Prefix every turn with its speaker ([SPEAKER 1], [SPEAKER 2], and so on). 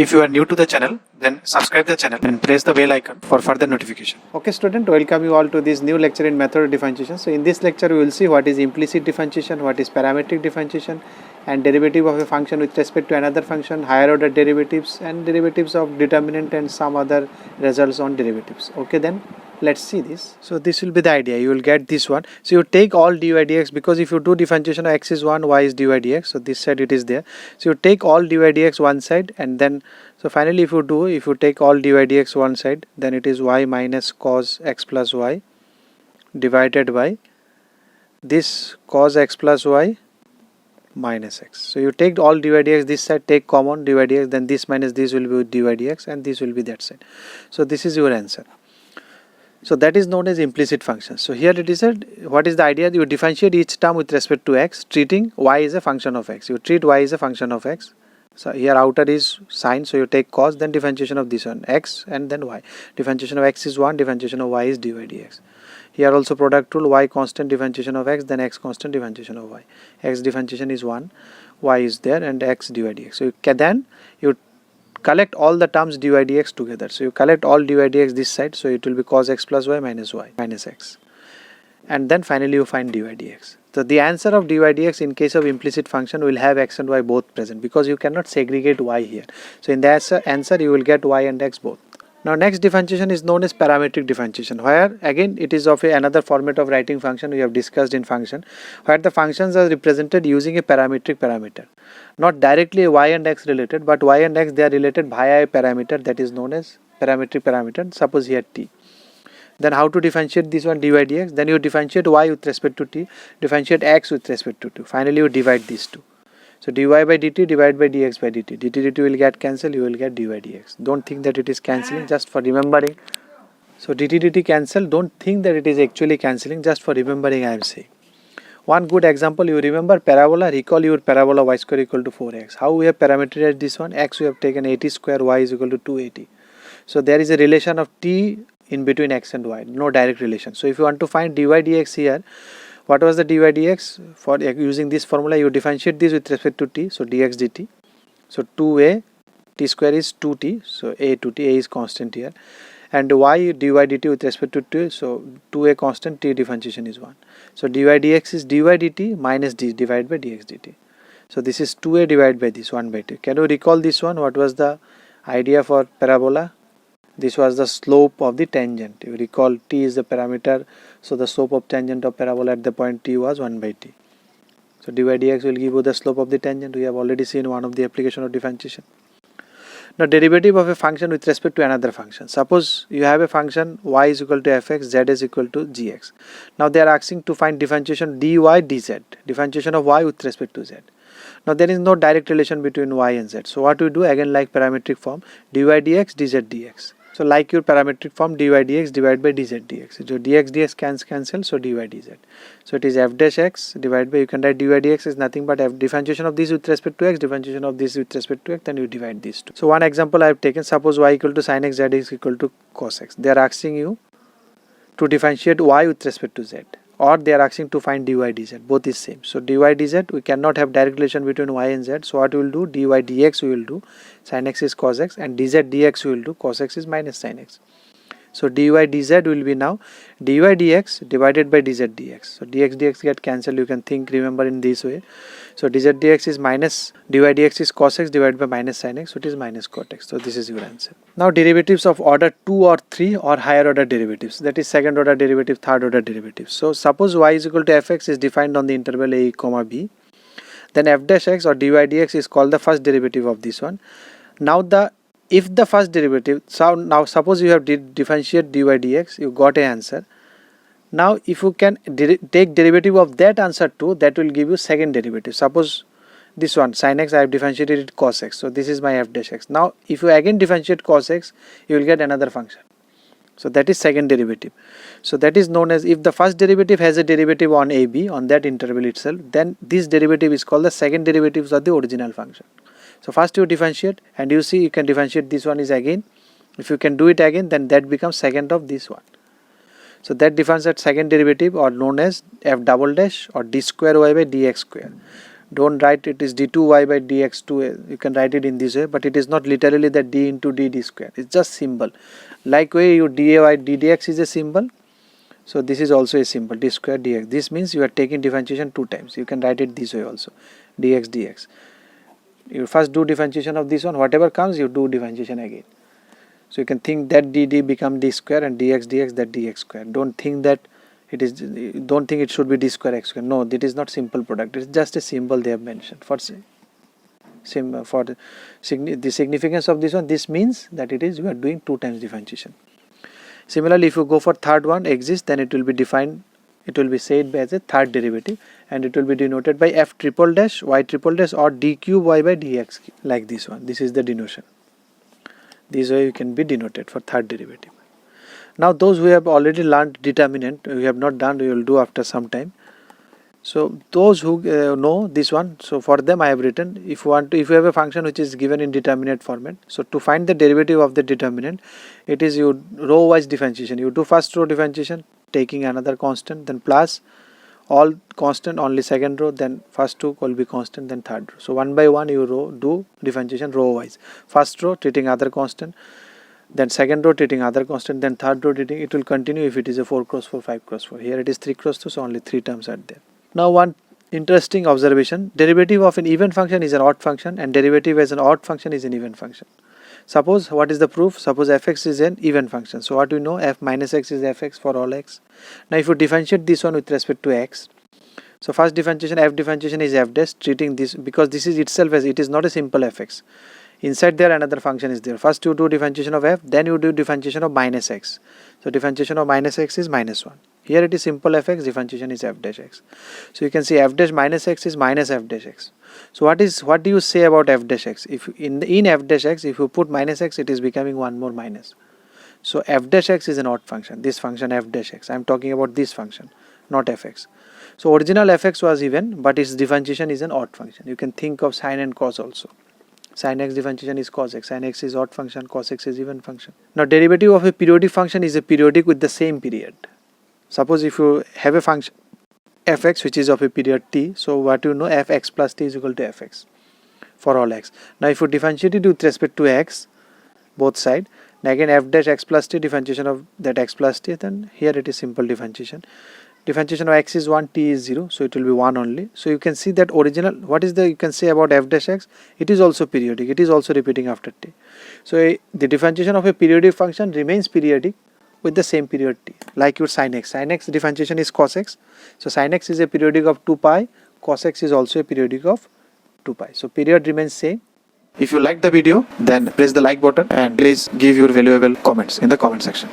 [SPEAKER 1] If you are new to the channel, then subscribe the channel and press the bell icon for further notification. Okay student, welcome you all to this new lecture in method of differentiation. So in this lecture we will see what is implicit differentiation, what is parametric differentiation, and derivative of a function with respect to another function, higher order derivatives and derivatives of determinant and some other results on derivatives. Okay, then let's see this. So this will be the idea. You will get this one. So you take all dy dx, because if you do differentiation of x is 1, y is dy dx. So this side it is there. So you take all dy dx one side, and then so finally if you take all dy dx one side, then it is y minus cos x plus y divided by this cos x plus y minus x. So you take all dy dx this side, take common dy dx, then this minus this will be dy dx and this will be that side. So this is your answer. So that is known as implicit function. So here it is what is the idea? You differentiate each term with respect to x, treating y as a function of x. You treat y as a function of x. So here outer is sine, so you take cos, then differentiation of this one x and then y. Differentiation of x is 1, differentiation of y is dy dx. Here also product rule, y constant differentiation of x, then x constant differentiation of y. X differentiation is 1, y is there, and x dy dx. So then you collect all the terms dy dx together. So you collect all dy dx this side, so it will be cos x plus y minus x, and then finally you find dy dx. So the answer of dy dx in case of implicit function will have x and y both present, because you cannot segregate y here. So in the answer you will get y and x both. Now next differentiation is known as parametric differentiation, where again it is of another format of writing function we have discussed in function, where the functions are represented using a parametric parameter. Not directly y and x related, but y and x they are related via a parameter that is known as parametric parameter, suppose here t. Then how to differentiate this one dy dx? Then you differentiate y with respect to t, differentiate x with respect to t. Finally you divide these two. So dy by dt divided by dx by dt. Dt will get cancelled, you will get dy dx. Don't think that it is cancelling, just for remembering. So dt cancel, don't think that it is actually cancelling, just for remembering I am saying. One good example, you remember parabola, recall your parabola y square equal to 4x. How we have parameterized this one? X we have taken 80 square, y is equal to 280. So there is a relation of t in between x and y, no direct relation. So if you want to find dy dx here, what was the dy dx? For using this formula, you differentiate this with respect to t, so dx dt. So 2a, t square is 2t, so a to t, a is constant here. And y dy dt with respect to t, so 2a constant, t differentiation is 1. So dy dx is dy dt minus d divided by dx dt. So this is 2a divided by this 1 by 2. Can you recall this one? What was the idea for parabola? This was the slope of the tangent. You recall t is the parameter, so the slope of tangent of parabola at the point t was 1 by t. So dy dx will give you the slope of the tangent. We have already seen one of the application of differentiation. Now derivative of a function with respect to another function. Suppose you have a function y is equal to fx, z is equal to gx. Now they are asking to find differentiation dy dz, differentiation of y with respect to z. Now there is no direct relation between y and z. So what we do, again like parametric form, dy dx dz dx. So like your parametric form, dy dx divided by dz dx. So dx dx cancel, so dy dz. So it is f dash x divided by, you can write dy dx is nothing but f differentiation of this with respect to x, differentiation of this with respect to x, then you divide these two. So one example I have taken, suppose y equal to sin x, z is equal to cos x. They are asking you to differentiate y with respect to z, or they are asking to find dy dz, both is same. So dy dz, we cannot have direct relation between y and z, so what we will do, dy dx we will do, sin x is cos x, and dz dx we will do, cos x is minus sin x. So dy dz will be now dy dx divided by dz dx. So dx dx get cancelled, you can remember in this way. So dz dx is minus, dy dx is cos x divided by minus sin x, so it is minus cot x. So this is your answer. Now derivatives of order 2 or 3 or higher order derivatives, that is second order derivative, third order derivative. So suppose y is equal to fx is defined on the interval a comma b, then f dash x or dy dx is called the first derivative of this one. Now if the first derivative, so now suppose you have differentiate dy dx, you got an answer. Now if you can take derivative of that answer too, that will give you second derivative. Suppose this one sin x, I have differentiated it cos x, so this is my f dash x. Now if you again differentiate cos x, you will get another function. So that is second derivative. So that is known as, if the first derivative has a derivative on ab, on that interval itself, then this derivative is called the second derivatives of the original function. So first you differentiate, and you see you can differentiate this one is again, if you can do it again, then that becomes second of this one. So that defines that second derivative, or known as f double dash or d square y by dx square. Don't write it is d2y by dx2, you can write it in this way, but it is not literally that d into d square, it's just symbol. Like way you dy ddx is a symbol, so this is also a symbol, d square dx. This means you are taking differentiation 2 times. You can write it this way also, dx. You first do differentiation of this one, whatever comes you do differentiation again. So you can think that dd become d square and dx that dx square. Don't think it should be d square x square. No, that is not simple product. It's just a symbol they have mentioned for the significance of this one. This means that we are doing 2 times differentiation. Similarly, if you go for third one exists, then it will be defined. It will be said as a third derivative, and it will be denoted by f triple dash y triple dash or d cube y by dx, like this one. This is the denotation. This way you can be denoted for third derivative. Now those who have already learned determinant, we have not done, we will do after some time. So those who know this one, so for them I have written, if you have a function which is given in determinate format, so to find the derivative of the determinant, it is you row wise differentiation. You do first row differentiation taking another constant, then plus all constant, only second row, then first two will be constant, then third row. So one by one you do differentiation row wise. First row treating other constant, then second row treating other constant, then third row treating. It will continue if it is a 4 cross 4, 5 cross 4. Here it is 3 cross 2, so only 3 terms are there. Now one interesting observation, derivative of an even function is an odd function and derivative as an odd function is an even function. Suppose, what is the proof? Suppose fx is an even function. So what we know, f minus x is fx for all x. Now if you differentiate this one with respect to x, so first differentiation, f differentiation is f dash, treating this, because this is itself as it is not a simple fx. Inside there another function is there. First you do differentiation of f, then you do differentiation of minus x. So differentiation of minus x is minus 1. Here it is simple fx, differentiation is f dash x. So you can see f dash minus x is minus f dash x. So what do you say about f dash x? If in f dash x, if you put minus x, it is becoming one more minus. So f dash x is an odd function. This function f dash x, I am talking about this function, not fx. So original fx was even, but its differentiation is an odd function. You can think of sine and cos also. Sin x differentiation is cos x, sin x is odd function, cos x is even function. Now derivative of a periodic function is a periodic with the same period. Suppose if you have a function fx which is of a period t, so what you know, fx plus t is equal to fx for all x. Now if you differentiate it with respect to x, both side, and again f dash x plus t, differentiation of that x plus t, then here it is simple differentiation. Differentiation of x is 1, t is 0, so it will be 1 only. So you can see that original, what is the, you can say about f dash x, it is also periodic, it is also repeating after t. So the differentiation of a periodic function remains periodic with the same period t, like your sin x. Sin x differentiation is cos x, so sin x is a periodic of 2 pi, cos x is also a periodic of 2 pi. So period remains same. If you like the video, then press the like button and please give your valuable comments in the comment section.